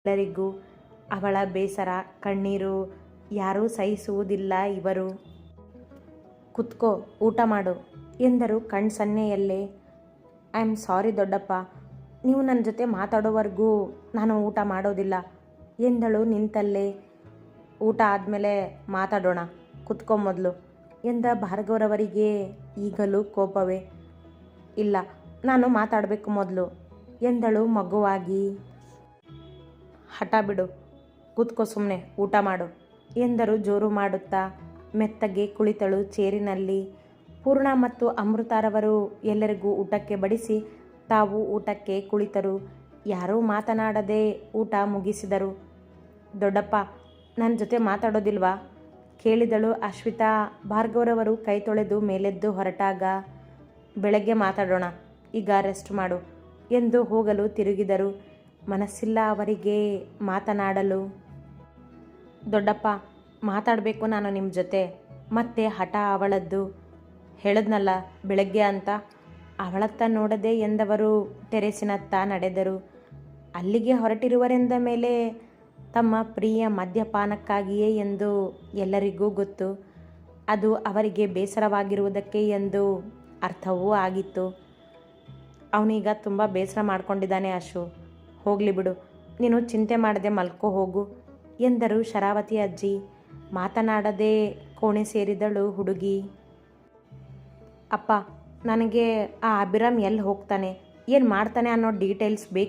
ಎಲ್ಲರಿಗೂ ಅವಳ ಬೇಸರ ಕಣ್ಣೀರು ಯಾರೂ ಸಹಿಸುವುದಿಲ್ಲ. ಇವರು ಕುತ್ಕೋ, ಊಟ ಮಾಡು ಎಂದರು ಕಣ್ಸನ್ನೆಯಲ್ಲೇ. ಐ ಆಮ್ ಸಾರಿ ದೊಡ್ಡಪ್ಪ, ನೀವು ನನ್ನ ಜೊತೆ ಮಾತಾಡೋವರೆಗೂ ನಾನು ಊಟ ಮಾಡೋದಿಲ್ಲ ಎಂದಳು ನಿಂತಲ್ಲೇ. ಊಟ ಆದಮೇಲೆ ಮಾತಾಡೋಣ, ಕುತ್ಕೊ ಮೊದಲು ಎಂದ ಭಾರ್ಗವರವರಿಗೆ ಈಗಲೂ ಕೋಪವೇ. ಇಲ್ಲ, ನಾನು ಮಾತಾಡಬೇಕು ಮೊದಲು ಎಂದಳು ಮಗುವಾಗಿ. ಹಠ ಬಿಡು, ಕೂತ್ಕೋ, ಸುಮ್ಮನೆ ಊಟ ಮಾಡು ಎಂದರು ಜೋರು ಮಾಡುತ್ತಾ. ಮೆತ್ತಗೆ ಕುಳಿತಳು ಚೇರಿನಲ್ಲಿ. ಪೂರ್ಣ ಮತ್ತು ಅಮೃತರವರು ಎಲ್ಲರಿಗೂ ಊಟಕ್ಕೆ ಬಡಿಸಿ ತಾವು ಊಟಕ್ಕೆ ಕುಳಿತರು. ಯಾರೂ ಮಾತನಾಡದೆ ಊಟ ಮುಗಿಸಿದರು. ದೊಡ್ಡಪ್ಪ, ನನ್ನ ಜೊತೆ ಮಾತಾಡೋದಿಲ್ವಾ ಕೇಳಿದಳು ಅಶ್ವಿತಾ. ಭಾರ್ಗವರವರು ಕೈ ತೊಳೆದು ಮೇಲೆದ್ದು ಹೊರಟಾಗ, ಬೆಳಗ್ಗೆ ಮಾತಾಡೋಣ, ಈಗ ರೆಸ್ಟ್ ಮಾಡು ಎಂದು ಹೋಗಲು ತಿರುಗಿದರು. ಮನಸ್ಸಿಲ್ಲ ಅವರಿಗೆ ಮಾತನಾಡಲು. ದೊಡ್ಡಪ್ಪ, ಮಾತಾಡಬೇಕು ನಾನು ನಿಮ್ಮ ಜೊತೆ. ಮತ್ತೆ ಹಠ ಅವಳದ್ದು. ಹೇಳಿದ್ನಲ್ಲ ಬೆಳಗ್ಗೆ ಅಂತ. ಅವಳತ್ತ ನೋಡದೆ ಎಂದವರು ಟೆರೇಸಿನತ್ತ ನಡೆದರು. ಅಲ್ಲಿಗೆ ಹೊರಟಿರುವರೆಂದ ಮೇಲೆ ತಮ್ಮ ಪ್ರಿಯ ಮದ್ಯಪಾನಕ್ಕಾಗಿಯೇ ಎಂದು ಎಲ್ಲರಿಗೂ ಗೊತ್ತು. ಅದು ಅವರಿಗೆ ಬೇಸರವಾಗಿರುವುದಕ್ಕೆ ಎಂದು ಅರ್ಥವೂ ಆಗಿತ್ತು. ಅವನೀಗ ತುಂಬ ಬೇಸರ ಮಾಡ್ಕೊಂಡಿದ್ದಾನೆ ಅಶು. ಹೋಗಲಿ ಬಿಡು, ನೀನು ಚಿಂತೆ ಮಾಡದೆ ಮಲ್ಕೋ ಹೋಗು ಎಂದರು ಶರಾವತಿ ಅಜ್ಜಿ. ಮಾತನಾಡದೆ ಕೋಣೆ ಸೇರಿದಳು ಹುಡುಗಿ. ಅಪ್ಪ, ನನಗೆ ಆ ಅಭಿರಾಮ್ ಎಲ್ಲಿ ಹೋಗ್ತಾನೆ, ಏನು ಮಾಡ್ತಾನೆ ಅನ್ನೋ ಡೀಟೇಲ್ಸ್ ಬೇಕು.